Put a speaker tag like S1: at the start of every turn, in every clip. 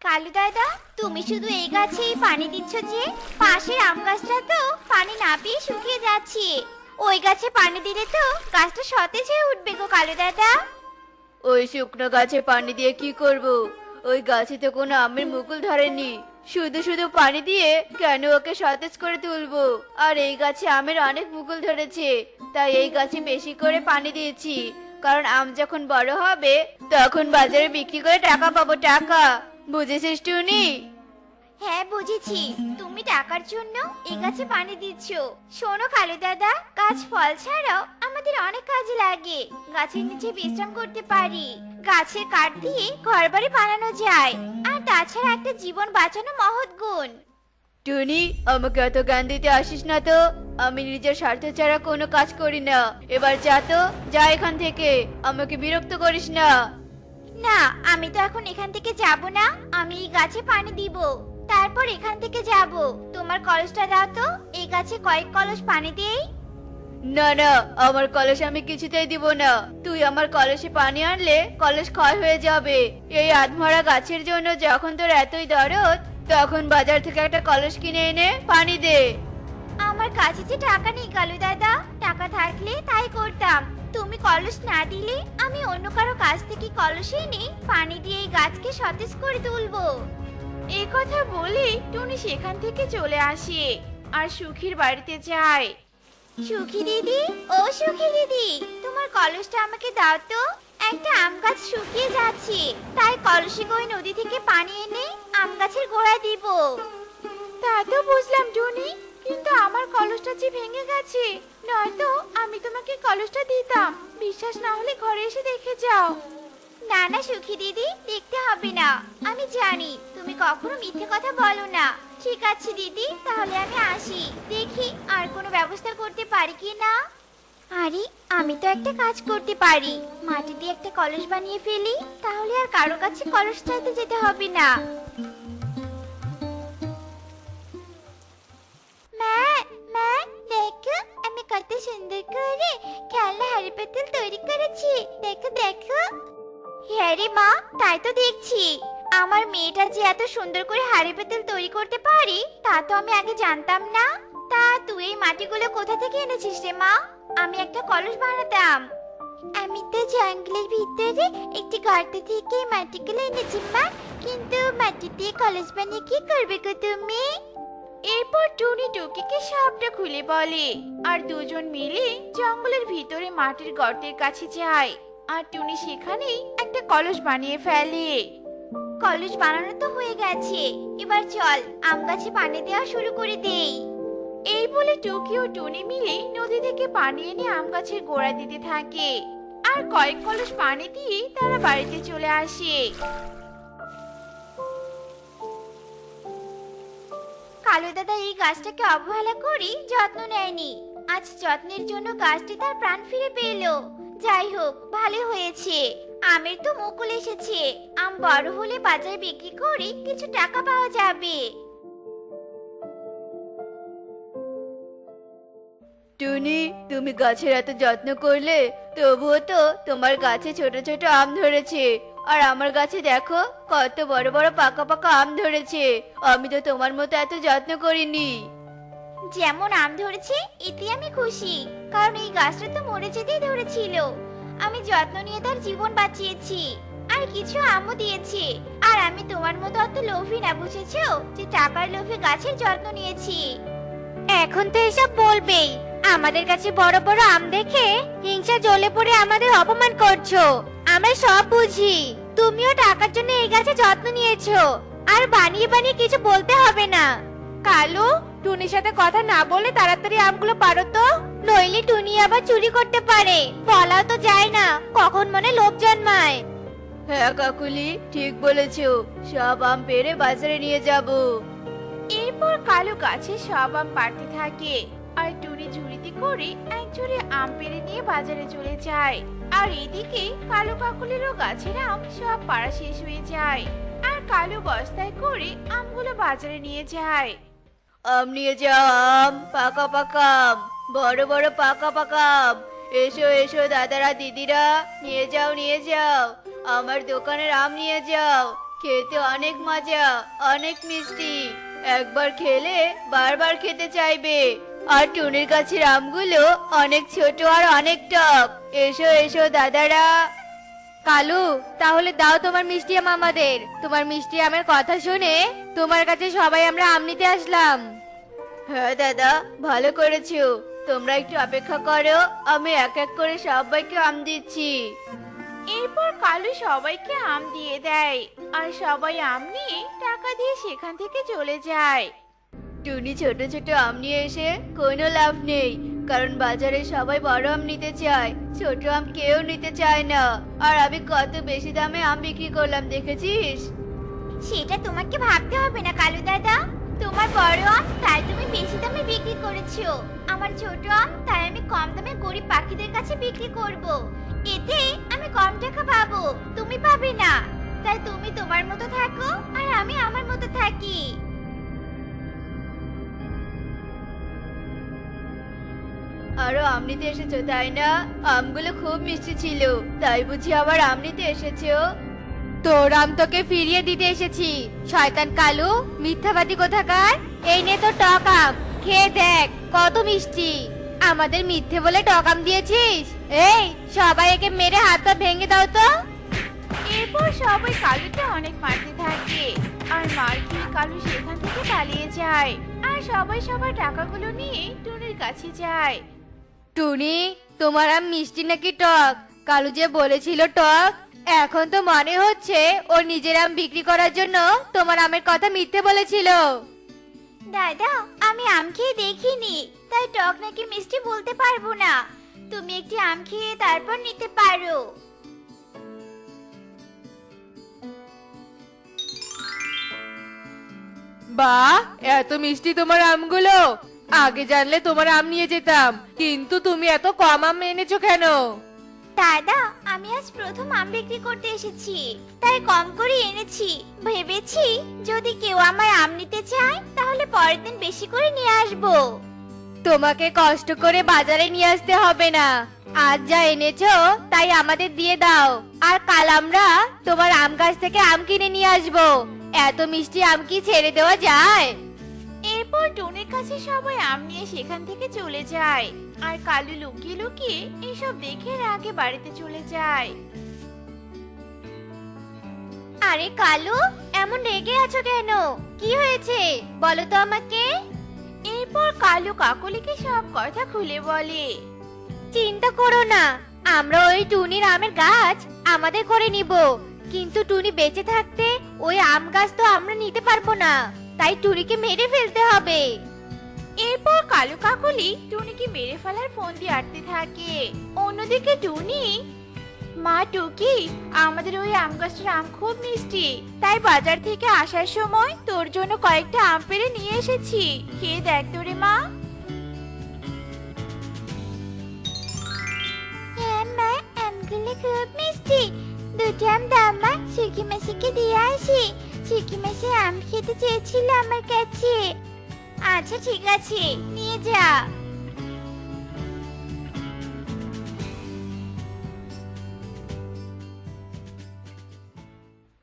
S1: কালু দাদা, তুমি শুধু এই গাছেই পানি দিচ্ছ যে? পাশের আম গাছটা তো পানি না পেয়ে শুকিয়ে যাচ্ছে। ওই গাছে পানি দিলে তো গাছটা সতেজ হয়ে উঠবে গো কালু দাদা।
S2: ওই শুকনো গাছে পানি দিয়ে কি করব? ওই গাছে তো কোনো আমের মুকুল ধরেনি। শুধু শুধু পানি দিয়ে কেন ওকে সতেজ করে তুলবো? আর এই গাছে আমের অনেক মুকুল ধরেছে, তাই এই গাছে বেশি করে পানি দিয়েছি। কারণ আম যখন বড় হবে তখন বাজারে বিক্রি করে টাকা পাবো, টাকা। বুঝেছিস টুনি?
S1: হ্যাঁ বুঝেছি, তুমি টাকার জন্য এই গাছে পানি দিচ্ছ। শোনো কালু দাদা, গাছ ফল ছাড়াও আমাদের অনেক কাজে লাগে। গাছের নিচে বিশ্রাম করতে পারি, গাছের কাঠ দিয়ে ঘরবাড়ি বানানো যায়। আর তাছাড়া একটা জীবন বাঁচানো মহৎ গুণ।
S2: টুনি, আমাকে এত জ্ঞান দিতে আসিস না তো। আমি নিজের স্বার্থ ছাড়া কোনো কাজ করি না। এবার যা তো, যা এখান থেকে। আমাকে বিরক্ত করিস না।
S1: না, আমি তো এখন এখান থেকে যাব না। আমি এই গাছে পানি দিব, তারপর এখান থেকে যাব। তোমার কলসটা দাও তো, এই গাছে কয়েক কলস পানি দেই।
S2: না না, আমার কলস আমি কিছুতেই দিব না। তুই আমার কলসে পানি আনলে কলস ক্ষয় হয়ে যাবে। এই আধমরা গাছের জন্য যখন তোর এতই দরদ, তখন বাজার থেকে একটা কলস কিনে এনে পানি দে।
S1: আমার কাছে যে টাকা নেই কালু দাদা, টাকা থাকলে তাই করতাম। তুমি কলস না দিলে আমি অন্য কারো কাছ থেকে কলস এনে পানি দিয়ে এই গাছকে সতেজ করে তুলবো।
S3: এই কথা বলে টুনি সেখান থেকে চলে আসে আর সুখীর বাড়িতে যায়।
S1: সুখী দিদি, ও সুখী দিদি, তোমার কলসটা আমাকে দাও তো। একটা আম গাছ শুকিয়ে যাচ্ছে, তাই কলসে করে নদী থেকে পানি এনে আম গাছের গোড়ায় দিব।
S3: তা তো বুঝলাম টুনি, কিন্তু আমার কলসটা যে ভেঙে গেছে, নয়তো আমি তোমাকে কলসটা দিতাম। বিশ্বাস না হলে ঘরে এসে দেখে যাও।
S1: না না সুখী দিদি, দেখতে হবে না। আমি জানি তুমি কখনো মিথ্যে কথা বলো না। ঠিক আছে দিদি, তাহলে আমি আসি, দেখি আর কোনো ব্যবস্থা করতে পারি কি না। আরে, আমি তো একটা কাজ করতে পারি। মাটি দিয়ে একটা কলস বানিয়ে ফেলি, তাহলে আর কারো কাছে কলস চাইতে যেতে হবে না। মা, মা, দেখো আমি কত সুন্দর করে খেলনা হাড়ি পাতিল তৈরি করেছি। দেখো দেখো। হ্যাঁ রে মা, তাই তো দেখছি। আমার মেয়েটা যে এত সুন্দর করে হাড়ি পাতিল তৈরি করতে পারি, তা তো আমি আগে জানতাম না। তা তুই এই মাটিগুলো কোথা থেকে এনেছিস রে মা? আমি একটা কলস বানাতাম। আমি তো জঙ্গলের ভিতরে একটি গর্ত থেকে এই মাটিগুলো এনেছি মা। কিন্তু মাটি দিয়ে কলস বানিয়ে কি করবে গো তুমি?
S3: এরপর টুনি টুকিকে সবটা খুলে বলে, আর দুজন মিলে জঙ্গলের ভিতরে মাটির গর্তের কাছে যায়। আর টুনি সেখানেই একটা কলস বানিয়ে ফেলে।
S1: কলস বানানো তো হয়ে গেছে, এবার চল আম গাছে পানি দেওয়া শুরু করে দেই।
S3: এই বলে টুকি ও টুনি মিলে নদী থেকে পানি এনে আম গাছের গোড়া দিতে থাকে। আর কয়েক কলস পানি দিয়ে তারা বাড়িতে চলে আসে।
S1: কালু দাদা এই গাছটাকে অবহেলা করে যত্ন নেয়নি। আজ যত্নের জন্য গাছটি তার প্রাণ ফিরে পেল। যাই হোক, ভালো হয়েছে। আমের তো মুকুল এসেছে, আম বড় হলে বাজারে বিক্রি করে কিছু টাকা পাওয়া যাবে।
S2: টুনি, তুমি গাছের এত যত্ন করলে, তবুও তো তোমার গাছে ছোট ছোট আম ধরেছে। আর আমার গাছে দেখো কত বড় বড় পাকা পাকা আম ধরেছে। আমি তো তোমার মতো এত যত্ন করিনি।
S1: যেমন আম ধরেছে এতে আমি খুশি, কারণ এই গাছটা তো মরে যেতেই ধরেছিল। আমি যত্ন নিয়ে তার জীবন বাঁচিয়েছি, আর কিছু আমও দিয়েছি। আর আমি তোমার মতো অত লোভী না, বুঝেছো, যে টাকার লোভে গাছের যত্ন নিয়েছি। এখন তো এসব বলবেই। আমাদের কাছে বড় বড় আম দেখে হিংসা জ্বলে পড়ে আমাদের অপমান করছো। আমরা সব বুঝি। তুমিও টাকার জন্য এই গাছে যত্ন নিয়েছো, আর বানিয়ে বানিয়ে কিছু বলতে হবে না।
S3: কালু, টুনির সাথে কথা না বলে তাড়াতাড়ি আমগুলো পারো তো,
S1: নইলে টুনি আবার চুরি করতে পারে। বলাও তো যায় না, কখন মনে লোভ জন্মায়।
S2: হ্যাঁ কাকুলি, ঠিক বলেছো। সব আম পেড়ে বাজারে নিয়ে যাব।
S3: এরপর কালু গাছে সব আম পাড়তে থাকে, আর টুনি ঝুড়িতে করে এক ঝুড়ি আম পেড়ে নিয়ে বাজারে চলে যায়। আর এদিকে কালু কাকুলিরও গাছের আম সব পাড়া শেষ হয়ে যায়। আর কালু বস্তায় করে আমগুলো বাজারে নিয়ে যায়।
S2: আম নিয়ে যাও, আম পাকা পাকা আম, বড় বড় পাকা পাকা আম। এসো এসো দাদারা দিদিরা, নিয়ে যাও নিয়ে যাও। আমার দোকানের আম নিয়ে যাও। খেতে অনেক মজা, অনেক মিষ্টি। একবার খেলে বারবার খেতে চাইবে। আর টুনির গাছের আমগুলো অনেক ছোট আর অনেক টক। এসো এসো দাদারা।
S4: কালু, তাহলে দাও তোমার মিষ্টি আম আমাদের। তোমার মিষ্টি আমের কথা শুনে তোমার কাছে সবাই আমরা আম নিতে আসলাম।
S2: হ্যাঁ দাদা, ভালো করেছো। তোমরা একটু অপেক্ষা করো, আমি এক এক করে সবাইকে আম দিচ্ছি।
S3: এরপর কালু সবাইকে আম দিয়ে দেয় আর সবাই আম নিয়ে টাকা দিয়ে সেখান থেকে চলে যায়।
S2: টুনি ছোট ছোট আম নিয়ে এসে কোনো লাভ নেই, কারণ বাজারে সবাই বড় আম নিতে চায়, ছোট আম কেউ নিতে চায় না। আর আমি কত বেশি দামে আম বিক্রি করলাম দেখেছিস?
S1: সেটা তোমাকে ভাবতে হবে না কালু দাদা। তোমার বড় আম তাই তুমি বেশি দামে বিক্রি করেছো, আমার ছোট আম তাই আমি কম দামে গরিব পাখিদের কাছে বিক্রি করব। এতে আমি কম টাকা পাবো, তুমি পাবে না। তাই তুমি তোমার মতো থাকো আর আমি আমার মতো থাকি।
S2: আরো আম নিতে এসেছো তাই না? আমগুলো খুব মিষ্টি ছিল, তাই বুঝি আবার আম নিতে এসেছো?
S4: তোর আম তোকে ফিরিয়ে দিতে এসেছি। শয়তান কালু, মিথ্যাবাদী কোথাকার। এই নে তোর টক আম, খেয়ে দেখ কত মিষ্টি। আমাদের মিথ্যে বলে টক আম দিয়েছিস? এই সবাই একে মেরে হাত পা ভেঙে দাও তো।
S3: এরপর সবাই কালুকে অনেক মারতে থাকে আর মার খেয়ে কালু সেখান থেকে পালিয়ে যায়। আর সবাই সবার টাকাগুলো নিয়ে টুনির কাছে যায়।
S4: টুনি, তোমার আম মিষ্টি নাকি টক? কালু যে বলেছিল টক, এখন তো মনে হচ্ছে ও নিজের আম বিক্রি করার জন্য তোমার আমের কথা মিথ্যে বলেছিল।
S1: দাদা, আমি আম খেয়ে দেখিনি, তাই টক নাকি মিষ্টি বলতে পারবো না। তুমি একটি আম খেয়ে তারপর নিতে পারো।
S4: বাহ, এত মিষ্টি তোমার আমগুলো। আগে জানলে তোমার আম নিয়ে যেতাম, কিন্তু তুমি এত কম আম এনেছো কেন?
S1: দাদা, আমি আজ প্রথম আম বিক্রি করতে এসেছি, তাই কম করে এনেছি। ভেবেছি যদি কেউ আমার আম নিতে চায় তাহলে পরের দিন বেশি করে নিয়ে আসবো।
S4: তোমাকে কষ্ট করে বাজারে নিয়ে আসতে হবে না। আজ যা এনেছো তাই আমাদের দিয়ে দাও, আর কাল আমরা তোমার আম গাছ থেকে আম কিনে নিয়ে আসবো। এত মিষ্টি আম কি ছেড়ে দেওয়া যায়?
S3: এরপর টুনির কাছে সবাই আম নিয়ে সেখান থেকে চলে যায় আর কালু লুকিয়ে লুকিয়ে এসব দেখে রাগে বাড়িতে চলে যায়।
S4: আরে কালু, এমন রেগে আছো কেন? কি হয়েছে বলো তো আমাকে।
S3: এরপর কালু কাকলিকে সব কথা খুলে বলে।
S4: চিন্তা করো না, আমরা ওই টুনির আমের গাছ আমাদের করে নিব, কিন্তু টুনি বেঁচে থাকতে ওই আম গাছ তো আমরা নিতে পারবো না, তাই টুনিকে মেরে ফেলতে হবে।
S3: এরপর কালু কাকলি টুনিকে মেরে ফেলার ফোন দিয়ে আটতে থাকে। অন্যদিকে টুনি, মা টুকি, আমাদের ওই আম গাছটার আম খুব মিষ্টি, তাই বাজার থেকে আসার সময় তোর জন্য কয়েকটা আম পেড়ে নিয়ে এসেছি, খেয়ে দেখ তো রে মা।
S1: হ্যাঁ মা, আমগুলো খুব মিষ্টি। দুটো আম দাও মা, সুখী মাসিকে দিয়ে আসি। সুখী মাসি আম খেতে চেয়েছিল আমার কাছে। আচ্ছা ঠিক আছে, নিয়ে যা।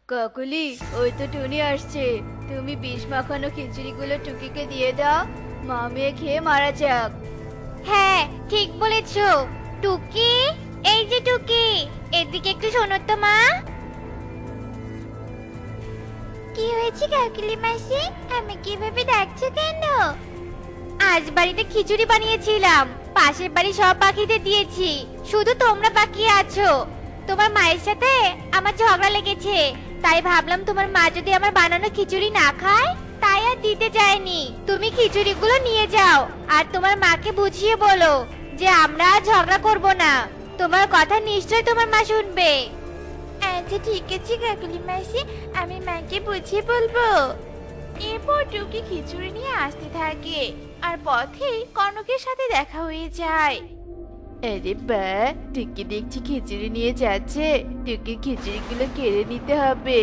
S2: কাকলি, ওই তো টুনি আসছে। তুমি বিষ মাখানো খিচুড়িগুলো টুকিকে দিয়ে দাও, মা মেয়ে খেয়ে মারা যাক।
S4: হ্যাঁ, ঠিক বলেছো। টুকি, এই যে টুকি, এদিকে একটু শোনো তো মা।
S1: কি হয়েছে কাকলি মাসি, আমি কিভাবে ডাকছো কেন?
S4: আজ বাড়িতে খিচুড়ি বানিয়েছিলাম, পাশের বাড়ি সব পাখিদের দিয়েছি, শুধু তোমরা বাকি আছো। তোমার মায়ের সাথে আমার ঝগড়া লেগেছে, তাই ভাবলাম তোমার মা যদি আমার বানানো খিচুড়ি না খায়, তাই আর দিতে যায়নি। তুমি খিচুড়িগুলো নিয়ে যাও আর তোমার মাকে বুঝিয়ে বলো যে আমরা আর ঝগড়া করব না। তোমার কথা নিশ্চয় তোমার মা শুনবে।
S1: আচ্ছা ঠিক আছে কাকলি মাসি, আমি মাকে বুঝিয়ে বলবো।
S3: এরপর টুকি খিচুড়ি নিয়ে আসতে থাকে আর পথেই কনকের সাথে দেখা হয়ে যায়।
S2: আরে বা, টুকি দেখছি খিচুড়ি নিয়ে যাচ্ছে। টুকির খিচুড়িগুলো কেড়ে নিতে হবে,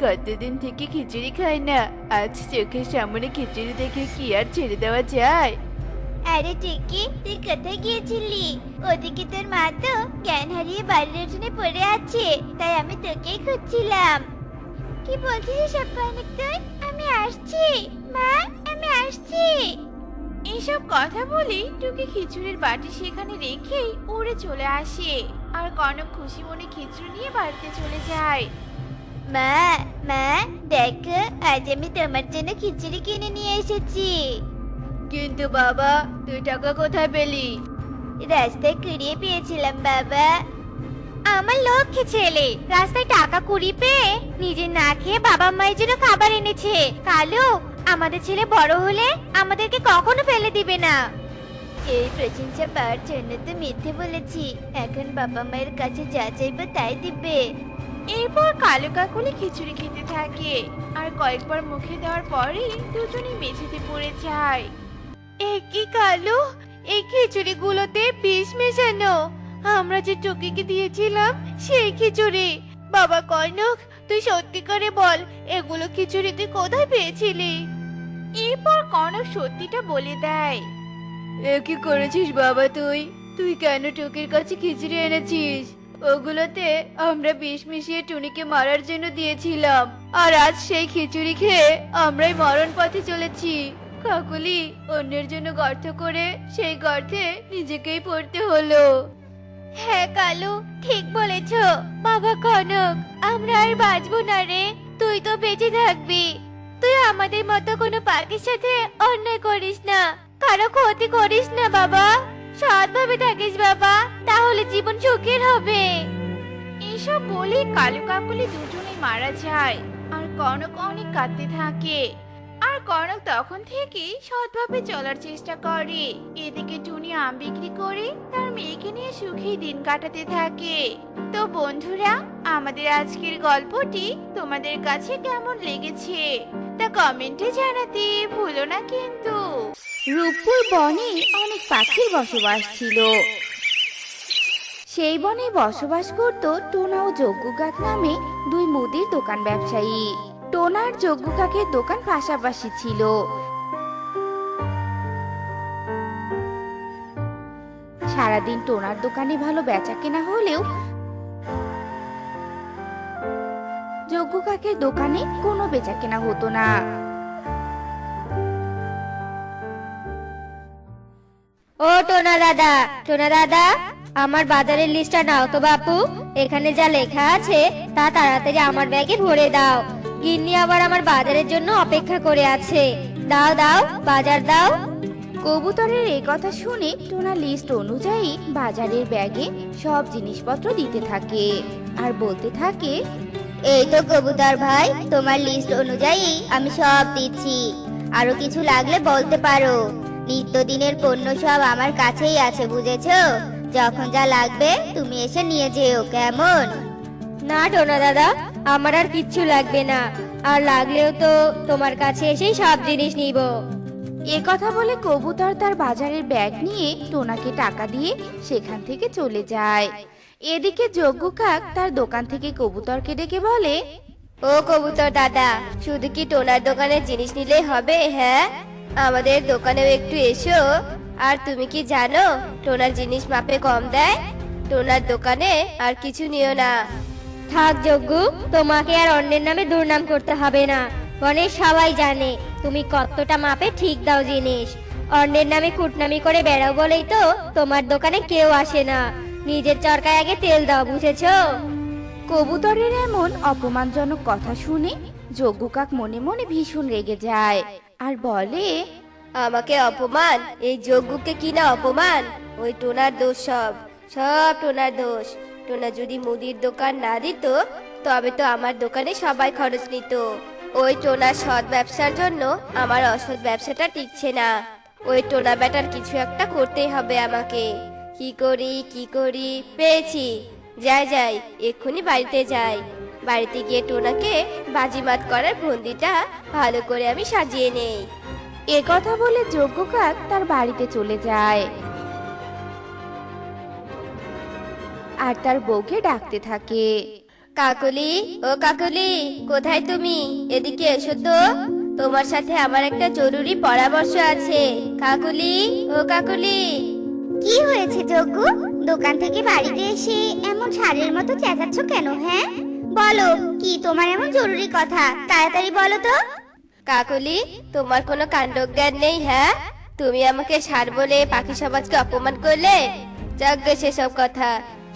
S2: কতদিন থেকে খিচুড়ি খাই না। আজ চোখের সামনে খিচুড়ি দেখে কি আর ছেড়ে দেওয়া যায়?
S1: আরে টিকি, তুই কোথায় গিয়েছিলি? ওদিকে তোর মা তো জ্ঞান হারিয়ে বাড়ির উঠোনে পড়ে আছে, তাই আমি তোকেই খুঁজছিলাম। কি বলছিস এসব কনক তুই? আমি আসছি মা, আমি আসছি।
S3: এইসব কথা বলে টুকি খিচুড়ির বাটি সেখানে রেখেই উড়ে চলে আসে। আর কনক খুশি মনে খিচুড়ি নিয়ে বাড়িতে চলে যায়।
S1: মা, মা দেখো, আজ আমি তোমার জন্য খিচুড়ি কিনে নিয়ে এসেছি।
S2: কিন্তু বাবা, তুই টাকা কোথায় পেলি?
S1: রাস্তায় কুড়িয়ে পেয়েছিলাম বাবা।
S4: আমার লক্ষ্মী ছেলে রাস্তায় টাকা কুড়ি পেয়ে নিজে না খেয়ে বাবা মায়ের জন্য খাবার এনেছে। কালু, আমাদের ছেলে বড় হলে আমাদেরকে কখনো ফেলে দিবে না।
S1: এই প্রশংসা পাওয়ার জন্য তো মিথ্যে বলেছি, এখন বাবা মায়ের কাছে যা চাইবো তাই দিবে।
S3: এরপর কালু কাকুলি খিচুড়ি খেতে থাকে। আর কয়েকবার মুখে দেওয়ার পরেই দুজনেই মেঝেতে পড়ে যায়।
S2: এ কি কালু, এই খিচুড়িগুলোতে বিষ মেশানো। আমরা যে টুকিকে দিয়েছিলাম সেই খিচুড়ি। বাবা কনক, তুই সত্যি করে বল, এগুলো খিচুড়ি তুই কোথায় পেয়েছিলি?
S3: এরপর কনক সত্যিটা বলে দেয়।
S2: এ কি করেছিস বাবা তুই? তুই কেন টুকির কাছে খিচুড়ি এনেছিস? ওগুলোতে আমরা বিষ মিশিয়ে টুনিকে মারার জন্য দিয়েছিলাম, আর আজ সেই খিচুড়ি খেয়ে আমরাই মরণ পথে চলেছি। কাকুলি, অন্যের জন্য গর্ত করে সেই গর্তে নিজেকেই পড়তে হলো।
S4: হ্যাঁ কালু, ঠিক বলেছ। বাবা কনক, আমরা আর বাঁচবো না রে। তুই তো বেঁচে থাকবি। তুই আমাদের মতো কোনো পাখির সাথে অন্যায় করিস না, কারো ক্ষতি করিস না বাবা। সৎভাবে থাকিস বাবা, তাহলে জীবন সুখের হবে।
S3: এসব বলে কালু কাকুলি দুজনেই মারা যায়। আর কনক অনেক কাঁদতে থাকে। আর কনক তখন থেকে সৎভাবে চলার চেষ্টা করে। এদিকে টুনি আম বিক্রি করে তার মেয়েকে নিয়ে সুখেই দিন কাটাতে থাকে। তো বন্ধুরা, আমাদের আজকের গল্পটি তোমাদের কাছে কেমন লেগেছে তা কমেন্টে জানাতে ভুলো না কিন্তু।
S5: রূপপুর বনে অনেক পাখির বসবাস ছিল। সেই বনে বসবাস করত টোনা ও যজ্ঞ কাক নামে দুই মুদির দোকান ব্যবসায়ী। টোনা আর যজ্ঞ কাকের দোকান পাশাপাশি ছিল। সারাদিন টোনার দোকানে ভালো বেচা কেনা হলেও যজ্ঞ কাকের দোকানে কোনো বেচা কেনা হতো না।
S4: ও টোনা দাদা, আমার বাজারের লিস্টটা নাও তো বাপু। এখানে যা লেখা আছে তা তাড়াতাড়ি আমার ব্যাগে ভরে দাও। গিন্নি আবার আমার বাজারের জন্য অপেক্ষা করে আছে। দাও দাও, বাজার দাও।
S5: কবুতরের এই কথা শুনে টোনা লিস্ট অনুযায়ী বাজারের ব্যাগে সব জিনিসপত্র দিতে থাকে আর বলতে থাকে,
S1: এই তো কবুতর ভাই, তোমার লিস্ট অনুযায়ী আমি সব দিচ্ছি। আরো কিছু লাগলে বলতে পারো। নিত্যদিনের পণ্য সব আমার কাছেই আছে, বুঝেছো? যখন যা লাগবে তুমি এসে নিয়ে যেও, কেমন?
S4: না টোনা দাদা, আমার আর কিচ্ছু লাগবে না। আর লাগলেও তো তোমার কাছে এসেই সব জিনিস নিব।
S5: এ কথা বলে কবুতর তার বাজারের ব্যাগ নিয়ে টোনাকে টাকা দিয়ে সেখান থেকে চলে যায়। এদিকে যজ্ঞ কাক তার দোকান থেকে কবুতরকে ডেকে বলে,
S4: ও কবুতর দাদা, শুধু কি টোনার দোকানের জিনিস নিলেই হবে? হ্যাঁ, আমাদের দোকানেও একটু এসো। আর তুমি কি জানো টোনার জিনিস মাপে কম দেয়? টোনার দোকানে আর কিছু নিও না। থাক যজ্ঞ, তোমাকে আর অন্যের নামে দুর্নাম করতে হবে না। বনে সবাই জানে তুমি কতটা মাপে ঠিক দাও জিনিস। অন্যের নামে কুটনামি করে বেড়াও বলেই তো তোমার দোকানে কেউ আসে না। নিজের চরকায় আগে তেল দাও, বুঝেছো?
S5: কবুতরের এমন অপমানজনক কথা শুনে যজ্ঞ কাক মনে মনে ভীষণ রেগে যায় আর বলে,
S4: আমাকে অপমান? এই যজ্ঞকে কি না অপমান? ওই টোনার দোষ, সব টোনার দোষ। টোনা যদি মুদির দোকান না দিত তবে তো আমার দোকানে সবাই খরচ নিত। ওই টোনার সৎ ব্যবসার জন্য আমার অসৎ ব্যবসাটা টিকছে না। ওই টোনা ব্যাটার কিছু একটা করতেই হবে আমাকে। কি করি পেয়েছি। যাই এক্ষুনি বাড়িতে যাই। বাড়িতে গিয়ে টোনাকে বাজিমাত করার ফন্দিটা ভালো করে আমি সাজিয়ে নেই।
S5: এ কথা বলে যজ্ঞ কাক তার বাড়িতে চলে যায় আর তার বউকে ডাকতে থাকে।
S4: কাকুলি, ও কাকুলি, কোথায় তুমি? এদিকে এসো তো, তোমার সাথে আমার একটা জরুরি পরামর্শ আছে। কাকুলি, ও কাকুলি।
S1: কি হয়েছে যজ্ঞ? দোকান থেকে বাড়িতে এসে এমন ষাঁড়ের মতো চেঁচাচ্ছ কেন? হ্যাঁ,
S4: বলো কি তোমার এমন জরুরি কথা, তাড়াতাড়ি বলো তো।
S6: কাকলি, তোমার কোনো কাণ্ডজ্ঞান নেই? হ্যাঁ, তুমি আমাকে ষাঁড় বলে পাখি সমাজকে অপমান করলে। যাকগে সেসব কথা।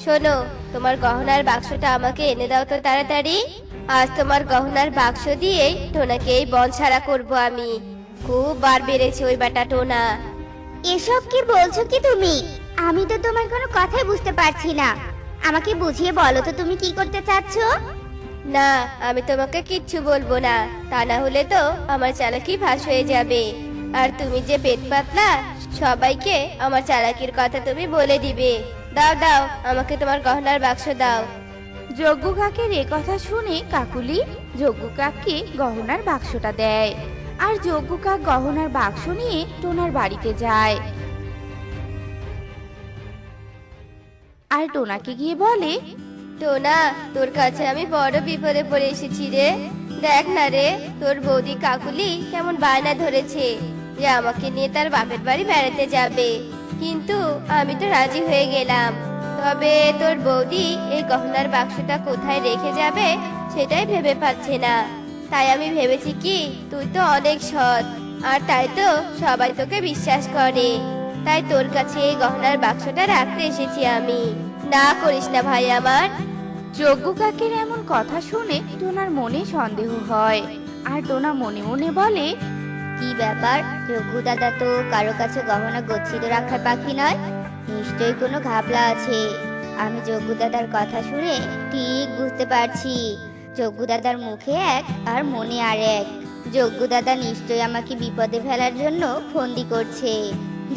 S6: শোনো, তোমার গহনার বাক্সটা আমাকে এনে দাও তো তাড়াতাড়ি। আজ তোমার গহনার বাক্স দিয়েই টোনাকে এই বন ছাড়া করবো আমি। খুব বার বেড়েছে ওই বেটা টোনা।
S4: এসব কি বলছো কি তুমি? আমি তো তোমার কোনো কথাই বুঝতে পারছি না। আমাকে বুঝিয়ে বলো তো তুমি কি করতে চাচ্ছো?
S6: না, আমি তোমাকে কিচ্ছু বলবো না, তা না হলে তো আমার চালাকি ফাঁস হয়ে যাবে। আর তুমি যে পেট পাতলা, সবাইকে আমার চালাকির কথা তুমি বলে দিবে। দাও দাও, আমাকে তোমার গহনার বাক্স দাও।
S5: যজ্ঞ কাকের এ কথা শুনে কাকুলি যজ্ঞ কাককে গহনার বাক্সটা দেয়। আর যজ্ঞ কাক গহনার বাক্স নিয়ে টোনার বাড়িতে যায়। আর টোনাকে গিয়ে বলে,
S6: টোনা, তোর কাছে আমি বড় বিপদে পড়ে এসেছি রে। দেখ না রে, তোর বৌদি কাকুলি কেমন বায়না ধরেছে যে আমাকে নিয়ে তার বাপের বাড়ি বেড়াতে যাবে। কিন্তু আমি তো রাজি হয়ে গেলাম। তবে তোর বৌদি এই গহনার বাক্সটা কোথায় রেখে যাবে সেটাই ভেবে পাচ্ছে না। তাই আমি ভেবেছি কি, তুই তো অনেক সৎ, আর তাই তো সবাই তোকে বিশ্বাস করে। তাই তোর কাছে এই গহনার বাক্সটা রাখতে এসেছি আমি। না করিস না ভাই আমার।
S5: যজ্ঞ কাকের এমন কথা শুনে টোনার মনে সন্দেহ হয়। আর টোনা মনে মনে বলে,
S4: কি ব্যাপার, রঘু দাদা তো কারো কাছে গহনা গচ্ছিত রাখার পাখি নয়, নিশ্চয়ই কোনো ঘাবলা আছে। আমি যজ্ঞ দাদার কথা শুনে ঠিক বুঝতে পারছি, যজ্ঞ দাদার মুখে এক আর মনে আর এক। যজ্ঞ দাদা নিশ্চয়ই আমাকে বিপদে ফেলার জন্য ফন্দি করছে।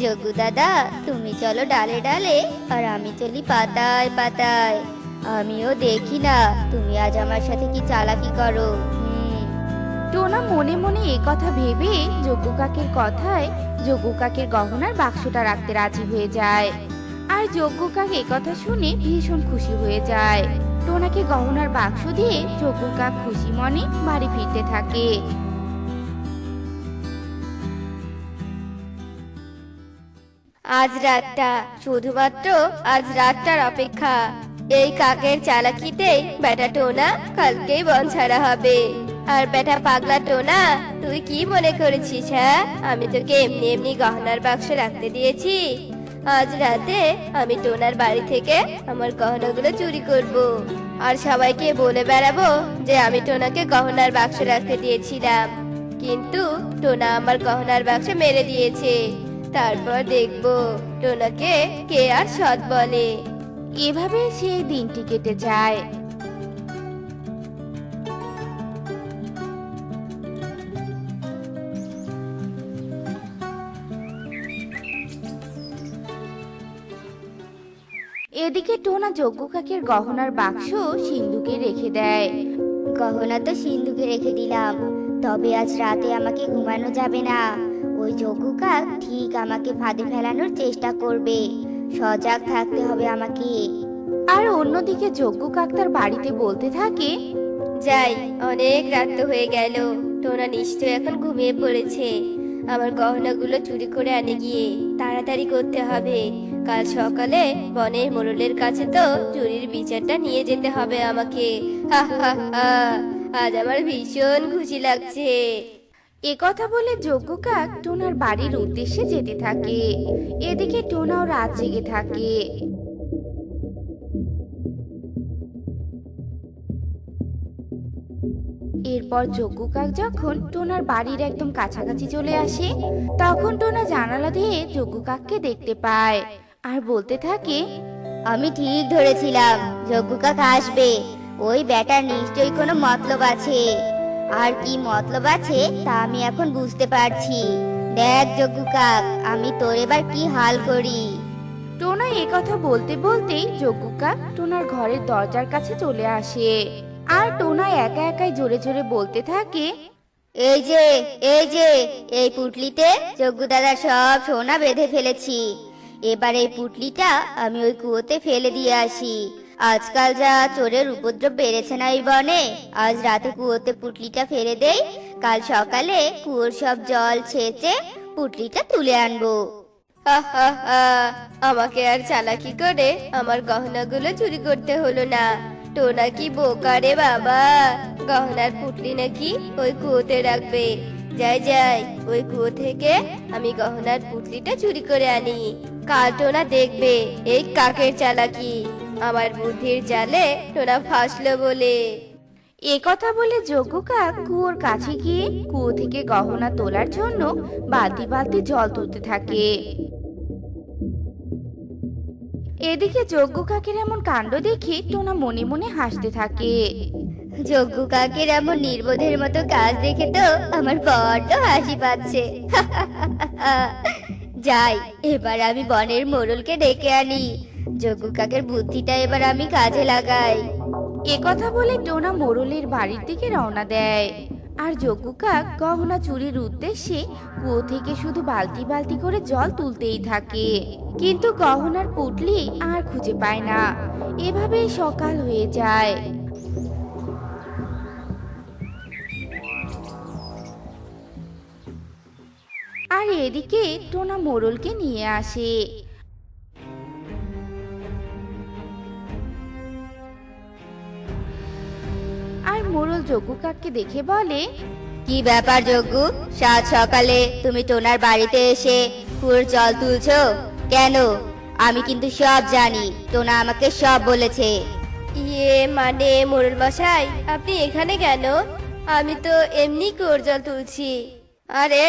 S4: যজ্ঞ দাদা, তুমি চলো ডালে ডালে, আর আমি চলি পাতায় পাতায়। আমিও দেখি না তুমি আজ আমার সাথে কি চালাকি করো।
S5: টোনা মনে মনে এ কথা ভেবে যজ্ঞ কাকের কথায় যজ্ঞ কাকের গহনার বাক্সটা রাখতে রাজি হয়ে যায়। আর যজ্ঞ কাক এ কথা শুনে ভীষণ খুশি হয়ে যায়। টোনাকে গহনার বাক্স দিয়ে যজ্ঞ কাক খুশি মনে বাড়ি ফিরতে থাকে।
S6: আজ রাতটা, শুধুমাত্র আজ রাতটার অপেক্ষা। এই কাকের চালাকিতেই বেটা টোনা কালকেই বন ছাড়া হবে। আর বেটা পাগলা টোনা, তুই কি মনে করেছিস? হ্যাঁ, আমি তোকে এমনি এমনি গহনার বাক্স রাখতে দিয়েছি? আজ রাতে আমি টোনার বাড়ি থেকে আমার গহনাগুলো চুরি করব। আর সবাইকে বলে বেড়াবো যে আমি টোনাকে গহনার বাক্স রাখতে দিয়েছিলাম, কিন্তু টোনা আমার গহনার বাক্স মেরে দিয়েছে। তারপর দেখবো টোনাকে কে আর সৎ বলে।
S5: এভাবে সেই দিনটি কেটে যায়। এদিকে টোনা যজ্ঞ কাকের গহনার বাক্স সিন্ধুকে রেখে দেয়।
S4: গহনা তো সিন্ধুকে রেখে দিলাম, তবে আজ রাতে আমাকে ঘুমানো যাবে না। ওই যজ্ঞ কাক ঠিক আমাকে ফাঁদে ফেলানোর চেষ্টা করবে, সজাগ থাকতে হবে আমাকে।
S5: আর অন্যদিকে যজ্ঞ কাক তার বাড়িতে বলতে থাকে,
S6: যাই, অনেক রাত তো হয়ে গেল। টোনা নিশ্চয় এখন ঘুমিয়ে পড়েছে। আমার গহনাগুলো চুরি করে আনে গিয়ে তাড়াতাড়ি করতে হবে। কাল সকালে বনের মোড়লের কাছে তো চুরির বিচারটা নিয়ে যেতে হবে আমাকে। হা হা হা, আজ আমার ভীষণ খুশি লাগছে।
S5: এ কথা বলে যজ্ঞ কাক টোনার বাড়ির উদ্দেশ্যে যেতে থাকে। এদিকে টোনাও রাত জেগে থাকে। এরপর যজ্ঞ কাক যখন টোনার বাড়ির একদম কাছাকাছি চলে আসে, তখন টোনা জানালা দিয়ে যজ্ঞ কাককে দেখতে পায়। আর বলতে থাকে,
S4: আমি ঠিক ধরেছিলাম যজ্ঞ কাক আসবে। ওই ব্যাটার নিশ্চয়ই কোনো মতলব আছে, আর কি মতলব আছে তা আমি এখন বুঝতে পারছি। দেখ যজ্ঞ কাক, আমি তোর এবার কি হাল করি।
S5: টোনা এ কথা বলতে বলতেই যজ্ঞ কাক টোনার ঘরের দরজার কাছে চলে আসে। আর টোনা একা একাই জোরে জোরে বলতে থাকে,
S4: এই যে এই যে এই পুটলিতে যজ্ঞ দাদার সব সোনা বেঁধে ফেলেছি। এবার এই পুটলিটা আমি ওই কুয়োতে ফেলে দিয়ে আসি। আজকাল যা চোরের উপদ্রব বেড়েছে না এই বনে, আজ রাতে কুয়োতে পুটলিটা ফেলে দেই, কাল সকালে কুয়োর সব জল ছেঁচে পুটলিটা তুলে আনবো।
S6: হা হা হা, আমাকে আর চালাকি করে আমার গহনাগুলো চুরি করতে হলো না। টোনা কি বোকা রে বাবা, গহনার পুটলি নাকি ওই কুয়োতে রাখবে। যাই যাই, ওই কুয়ো থেকে আমি গহনার পুটলিটা চুরি করে আনি। কাল টোনা দেখবে এই কাকের চালাকি। আমার বুদ্ধির জালে টোনা ফাঁসলো বলে।
S5: এ কথা বলে যজ্ঞ কাক কুয়োর কাছে গিয়ে কুয়ো থেকে গহনা তোলার জন্য বালতি বালতি জল তুলতে থাকে। এদিকে যজ্ঞ কাকের এমন কাণ্ড দেখে টোনা মনে মনে হাসতে থাকে।
S6: যজ্ঞ কাকের এমন নির্বোধের মতো কাজ দেখে তো আমার বড্ড হাসি পাচ্ছে। যাই, এবার আমি বনের মোড়লকে ডেকে আনি। যজ্ঞ কাকের বুদ্ধিটা এবার আমি কাজে লাগাই।
S5: এ কথা বলে টোনা মোড়লের বাড়ির দিকে রওনা দেয়। আর যজ্ঞ কাক গহনা চুরির উদ্দেশ্যে কুয়ো থেকে শুধু বালতি বালতি করে জল তুলতেই থাকে, কিন্তু গহনার পুটলি আর খুঁজে পায় না। এভাবেই সকাল হয়ে যায়। আর এদিকে টোনা মোড়লকে নিয়ে আসে। আর মোড়ল যজ্ঞ কাককে দেখে বলে,
S6: কি ব্যাপার যজ্ঞ, সাত সকালে তুমি টোনার বাড়িতে এসে কুয়োর জল তুলছো কেন? আমি কিন্তু সব জানি, টোনা আমাকে সব বলেছে। ইয়ে মানে মোড়ল মশাই, আপনি এখানে কেন? আমি তো এমনি কুয়োর জল তুলছি। আরে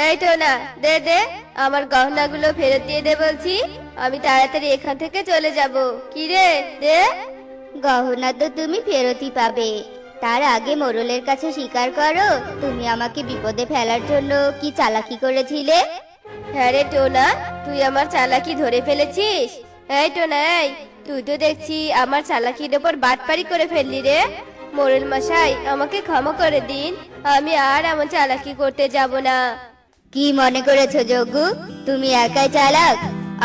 S6: এই টোনা, দে দে আমার গহনাগুলো ফেরত দিয়ে দে বলছি। আমি তাড়াতাড়ি এখান থেকে চলে যাব। কি রে, দে। গহনা তো তুমি ফেরতই পাবে, তার আগে মোড়লের কাছে স্বীকার করো তুমি আমাকে বিপদে ফেলার জন্য কি চালাকি করেছিলে। হ্যাঁ রে টোনা, তুই আমার চালাকি ধরে ফেলেছিস। এই টোনা, এই তুই তো দেখছি আমার চালাকির ওপর বাটপারি করে ফেললি রে। মোড়ল মশাই, আমাকে ক্ষমা করে দিন, আমি আর এমন চালাকি করতে যাব না। কি মনে করেছো যজ্ঞ, তুমি একাই চালাক?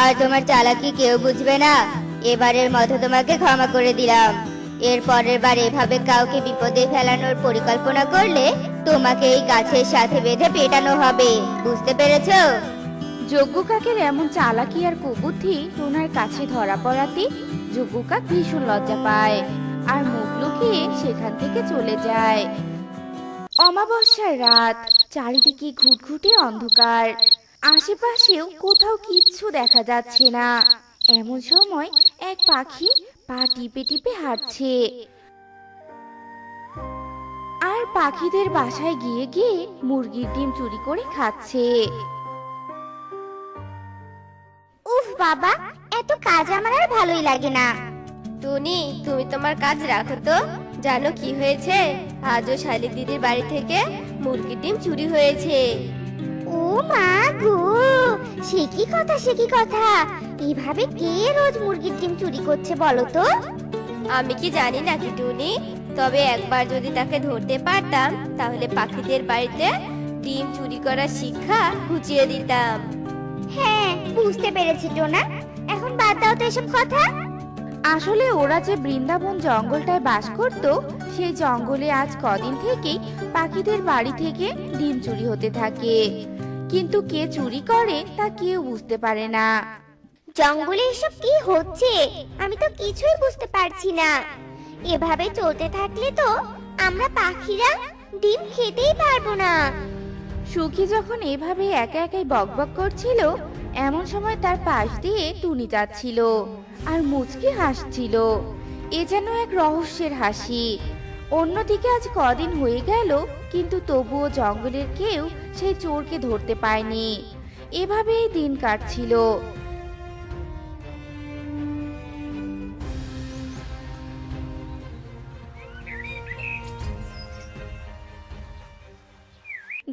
S6: আর তোমার চালাকি কেউ বুঝবে না। এবারের মতো তোমাকে ক্ষমা করে দিলাম। এর পরের বার এভাবে কাউকে বিপদে ফেলানোর পরিকল্পনা করলে তোমাকে এই গাছের সাথে বেঁধে পেটানো হবে, বুঝতে পেরেছো?
S5: যজ্ঞ কাকের এমন চালাকি আর কুবুদ্ধি টোনার কাছে ধরা পড়াতে যজ্ঞ কাক ভীষণ লজ্জা পায় আর মুখ লুকিয়ে সেখান থেকে চলে যায়। অমাবস্যার রাত, চারিদিকে ঘুটঘুটে অন্ধকার, আশেপাশেও কোথাও কিচ্ছু দেখা যাচ্ছে না। এমন সময় এক পাখি পা টিপে টিপে হাঁটছে। আর পাখিদের বাসায় গিয়ে গিয়ে মুরগির ডিম চুরি করে খাচ্ছে।
S1: উফ বাবা, এত কাজ আমার আর ভালোই লাগে না।
S6: টুনি, তুমি তোমার কাজ রাখো তো। জানো কি হয়েছে? আজও শালি দিদির বাড়ি থেকে মুরগির ডিম চুরি হয়েছে।
S1: ও মা গো, সে কি কথা, সে কি কথা! এভাবে কে রোজ মুরগির ডিম চুরি করছে বলো তো?
S6: আমি কি জানি নাকি টুনি, তবে একবার যদি তাকে ধরতে পারতাম তাহলে পাখিদের বাড়িতে ডিম চুরি করার শিক্ষা ঘুচিয়ে দিতাম।
S1: হ্যাঁ, বুঝতে পেরেছি টোনা, এখন বাদ দাও তো এসব কথা।
S5: আসলে ওরা যে বৃন্দাবন জঙ্গলটায় বাস করত, সেই জঙ্গলে আজ কদিন থেকেই পাখিদের বাড়ি থেকে ডিম চুরি হতে থাকে, কিন্তু কে চুরি করে তা কেউ বুঝতে পারে না।
S1: জঙ্গলে এসব কি হচ্ছে আমি তো কিছুই বুঝতে পারছি না। এভাবে চলতে থাকলে তো আমরা পাখিরা ডিম খেতেই পারবো না।
S5: সুখী যখন এভাবে একা একাই বকবক করছিল, এমন সময় তার পাশ দিয়ে টুনি যাচ্ছিল আর মুচকি হাসছিল। এ যেন এক রহস্যের হাসি। অন্যদিকে আজ কদিন হয়ে গেল, কিন্তু তবুও জঙ্গলের কেউ সেই চোরকে ধরতে পায়নি। এভাবেই দিন কাটছিল।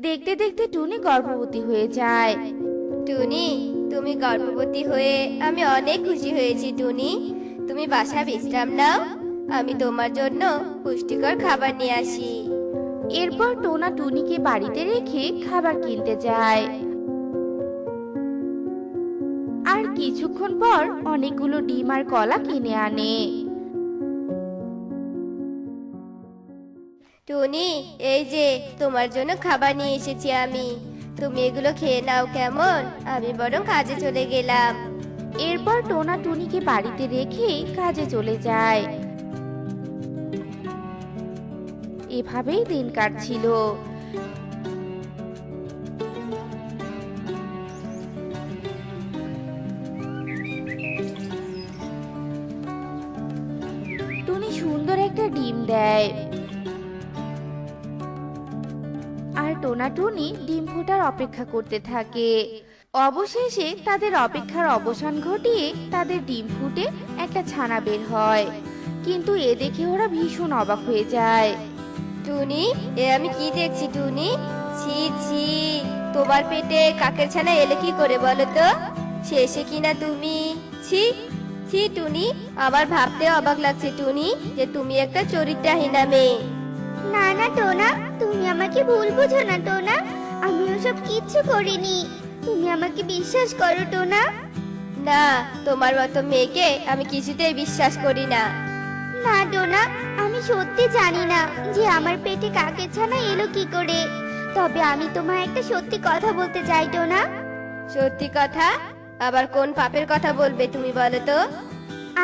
S5: দেখতে দেখতে টুনি গর্ভবতী হয়ে যায়।
S6: টুনি, তুমি গর্ভবতী হয়ে আমি অনেক খুশি হয়েছি। টুনি, তুমি বাসা বিশ্রাম নাও, আমি তোমার জন্য পুষ্টিকর খাবার নিয়ে আসি।
S5: এরপর টোনা টুনিকে বাড়িতে রেখে খাবার কিনতে যায়। আর কিছুক্ষণ পর অনেকগুলো ডিম আর কলা কিনে আনে।
S6: টুনি, এই যে তোমার জন্য খাবার নিয়ে এসেছি আমি, তুমি এগুলো খেয়ে নাও কেমন? আমি বরং কাজে চলে গেলাম।
S5: এরপর টোনা টুনিকে বাড়িতে রেখে কাজে চলে যায়। এভাবেই দিন কাটছিল। টুনি সুন্দর একটা ডিম দেয়, আর টোনা টুনি ডিম ফোটার অপেক্ষা করতে থাকে। অবশেষে তাদের অপেক্ষার অবসান ঘটিয়ে তাদের ডিম ফুটে একটা ছানা বের হয়, কিন্তু এ দেখে ওরা ভীষণ অবাক হয়ে যায়।
S6: টুনি, এ আমি কি দেখছি টুনি? ছি ছি, তোমার পেটে কাকের ছানা এলে কি করে বলো তো? শেষে কিনা তুমি, ছি ছি টুনি, আমার ভাবতে অবাক লাগছে টুনি যে তুমি একটা চরিত্রহীনা মেয়ে।
S1: না না টোনা, তুমি আমাকে ভুল বুঝো না টোনা, আমি ওসব কিচ্ছু করিনি। তুমি আমাকে বিশ্বাস করো টোনা।
S6: না, তোমার মতো মেয়েকে আমি কিছুতেই বিশ্বাস করি না।
S1: না টোনা, আমি সত্যি জানি না যে আমার পেটে কাকের ছানা এলো কি করে। তবে আমি তোমায় একটা সত্যি কথা বলতে চাই টোনা।
S6: সত্যি কথা? আবার কোন পাপের কথা বলবে তুমি বলো তো?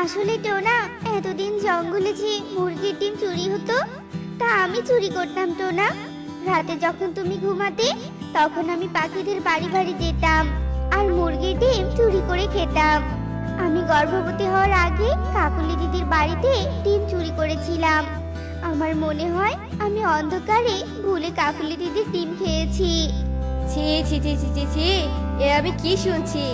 S1: আসলে টোনা, এতদিন জঙ্গলে যে মুরগির ডিম চুরি হতো তা আমি চুরি করতাম টোনা। রাতে যখন তুমি ঘুমাতে তখন আমি পাখিদের বাড়ি বাড়ি যেতাম আর মুরগির ডিম চুরি করে খেতাম। আমি গর্ভবতী হওয়ার আগে কাকুলি দিদির বাড়িতে ডিম চুরি করেছিলাম। আমার মনে হয় আমি অন্ধকারে ভুলে কাকুলি দিদির ডিম খেয়েছি।
S6: ছি ছি ছি ছি ছি ছি, এ আমি কি শুনছি?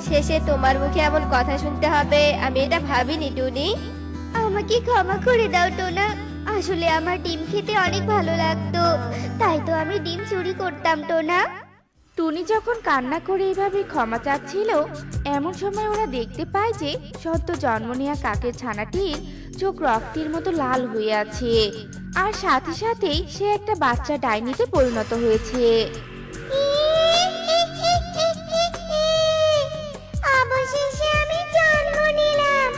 S6: শেষে তোমার মুখে এমন কথা শুনতে হবে আমি এটা ভাবিনি টুনি।
S1: আমাকে ক্ষমা করে দাও টোনা, আসলে আমার ডিম খেতে অনেক ভালো লাগতো, তাই তো আমি ডিম চুরি করতাম টোনা।
S5: টুনি যখন কান্না করে এভাবে ক্ষমা চাচ্ছিল, এমন সময় ওরা দেখতে পায় যে সদ্য জন্ম নেওয়া কাকের ছানাটির চোখ রক্তের মতো লাল হয়ে আছে, আর সাথে সাথেই সে একটা বাচ্চা ডাইনিতে পরিণত হয়েছে।
S1: অবশেষে আমি জন্ম নিলাম,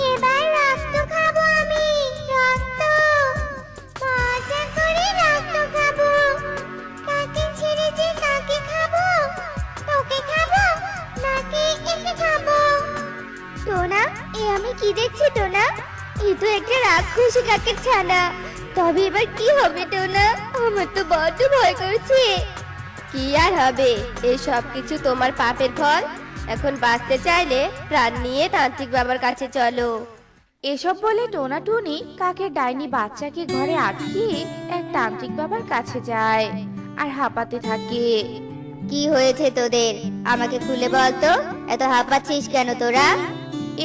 S1: এবার রক্ত খাবো আমি, রক্ত, মজা করে রক্ত খাবো। কাকে ছেড়ে যে কাকে খাবো, তোকে খাবো নাকি একে খাবো? টোনা, এ আমি কি দেখছি টোনা? এ তো একটা রাক্ষসী কাকের ছানা। তবে এবার কি হবে টোনা? আমার তো বড্ড ভয় করছে।
S6: কি আর হবে, এই সব কিছু তোমার পাপের ফল। এখন বাঁচতে চাইলে প্রাণ নিয়ে তান্ত্রিক বাবার কাছে চলো।
S5: এসব বলে টোনা টুনি কাকের ডাইনি বাচ্চাকে ঘরে আটকিয়ে এক তান্ত্রিক বাবার কাছে যায় আর হাঁপাতে থাকে।
S1: কি হয়েছে তোদের? আমাকে খুলে বল তো, এত হাঁপাচ্ছিস কেন তোরা?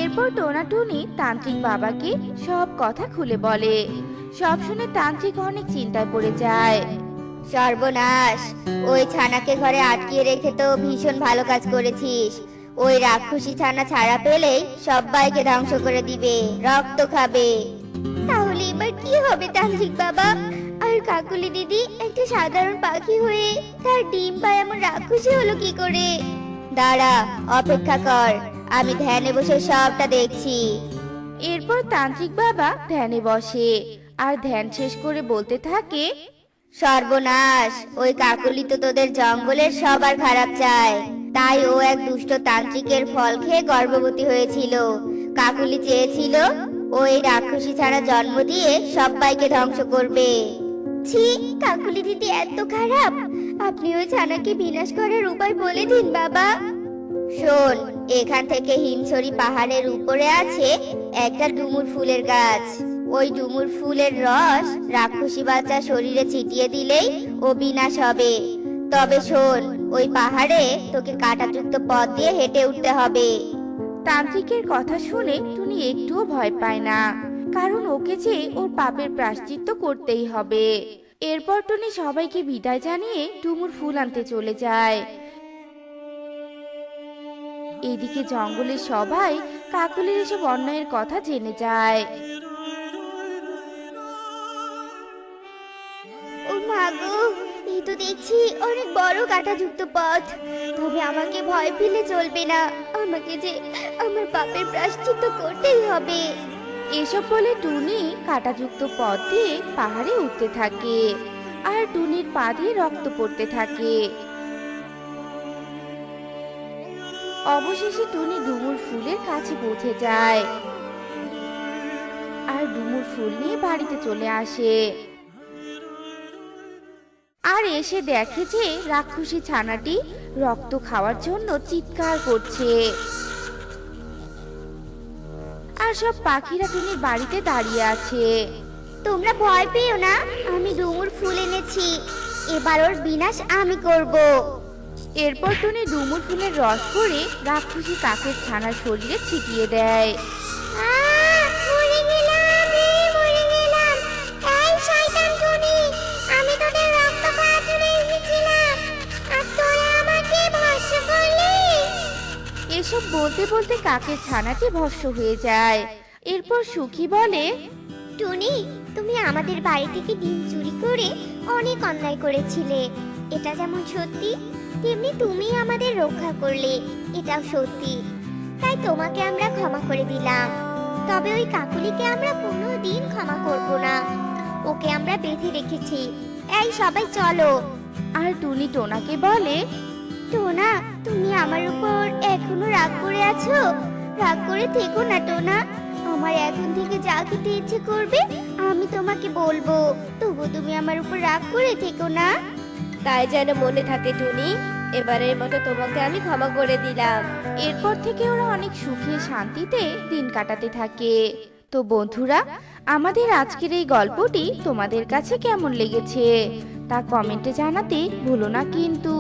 S5: এরপর টোনা টুনি তান্ত্রিক বাবাকে সব কথা খুলে বলে। সব শুনে তান্ত্রিক অনেক চিন্তায় পড়ে যায়।
S1: সর্বনাশ, ওই ছানাকে ঘরে আটকিয়ে রেখে তো ভীষণ ভালো কাজ করেছিস। ওই রাক্ষসী ছানা ছাড়া পেলেই সবাইকে ধ্বংস করে দিবে, রক্ত খাবে। তাহলে এবার কি হবে তান্ত্রিক বাবা? আর কাকুলি দিদি একটা সাধারণ পাখি হয়ে তার ডিম পায় এমন রাক্ষসী হলো কি করে? দাঁড়া, অপেক্ষা কর, আমি ধ্যানে বসে সবটা দেখছি।
S5: এরপর তান্ত্রিক বাবা ধ্যানে বসে আর ধ্যান শেষ করে বলতে থাকে,
S1: সর্বনাশ, ওই কাকুলি তো তোদের জঙ্গলের সবার খারাপ চায়, তাই ও এক দুষ্ট তান্ত্রিকের ফল খেয়ে গর্ভবতী হয়েছিল। কাকুলি চেয়েছিল ওই রাক্ষসী ছাড়া জন্ম দিয়ে সবাইকে ধ্বংস করবে। ছি, কাকুলি দিদি এত খারাপ। আপনি ওই ছানাকে বিনাশ করার উপায় বলে দিন বাবা। শোন, এখান থেকে হিমছড়ি পাহাড়ের উপরে আছে একটা ডুমুর ফুলের গাছ। ওই ডুমুর ফুলের রস রাক্ষসী বাচ্চা শরীরে ছিটিয়ে দিলেই ও বিনাশ হবে। তবে শোন, ওই পাহাড়ে তোকে কাঁটাযুক্ত পথ দিয়ে হেঁটে উঠতে হবে।
S5: তান্ত্রিকের কথা শুনে টুনি একটুও ভয় পায় না, কারণ ওকে যে ওর পাপের প্রায়শ্চিত্ত করতেই হবে। এরপর টুনি সবাইকে বিদায় জানিয়ে ডুমুর ফুল আনতে চলে যায়। এদিকে জঙ্গলের সবাই কাকুলির এসব অন্যায়ের কথা জেনে যায়।
S1: ও মা গো, এই তো দেখছি অনেক বড় কাঁটাযুক্ত পথ। তবে আমাকে ভয় পেলে চলবে না, আমাকে যে আমার পাপের প্রায়শ্চিত্ত করতেই হবে।
S5: এসব বলে টুনি কাঁটাযুক্ত পথ দিয়ে পাহাড়ে উঠতে থাকে, আর টুনির পা দিয়ে রক্ত পড়তে থাকে। অবশেষে টুনি ডুমুর ফুলের কাছে পৌঁছে যায় আর ডুমুর ফুল নিয়ে বাড়িতে চলে আসে। আর এসে দেখে যে রাক্ষসী ছানাটি রক্ত খাওয়ার জন্য চিৎকার করছে। আর সব পাখিরা টুনির বাড়িতে দাঁড়িয়ে আছে।
S4: তোমরা ভয় পেও না, আমি ডুমুর ফুল এনেছি, এবার ওর বিনাশ আমি করব।
S5: এরপর টুনি ডুমুর ফুলের রস করে রাক্ষসী কাকের ছানার শরীরে ছিটিয়ে দেয়।
S4: মরে গেলাম রে, মরে গেলাম। এই শয়তান টুনি, আমি তোদের রক্ত খাওয়ার জন্য এসেছিলাম, আর তোরা আমাকে ভস্ম করলি।
S5: এসব বলতে বলতে কাকের ছানাটি ভস্ম হয়ে যায়। এরপর সুখী বলে,
S4: টুনি, তুমি আমাদের বাড়ি থেকে ডিম চুরি করে অনেক অন্যায় করেছিলে, এটা যেমন সত্যি তেমনি তুমি আমাদের রক্ষা করলে, এটাও সত্যি। তাই তোমাকে আমরা ক্ষমা করে দিলাম। তবে ওই কাকুলিকে আমরা কোনোদিন ক্ষমা করব না, ওকে আমরা বেঁধে রেখেছি। এই সবাই চলো।
S5: আর টুনি টোনাকে বলে,
S4: টোনা, তুমি আমার উপর এখনো রাগ করে আছো? রাগ করে থেকো না টোনা, আমার এখন থেকে যা খেতে ইচ্ছে করবে আমি তোমাকে বলবো, তবু তুমি আমার উপর রাগ করে থেকো না।
S6: তাই যেন মনে থাকে টুনি, এবারের মতো তোমাকে আমি ক্ষমা করে দিলাম।
S5: এরপর থেকে ওরা অনেক সুখে শান্তিতে দিন কাটাতে থাকে। তো বন্ধুরা, আমাদের আজকের এই গল্পটি তোমাদের কাছে কেমন লেগেছে তা কমেন্টে জানাতে ভুলো না কিন্তু।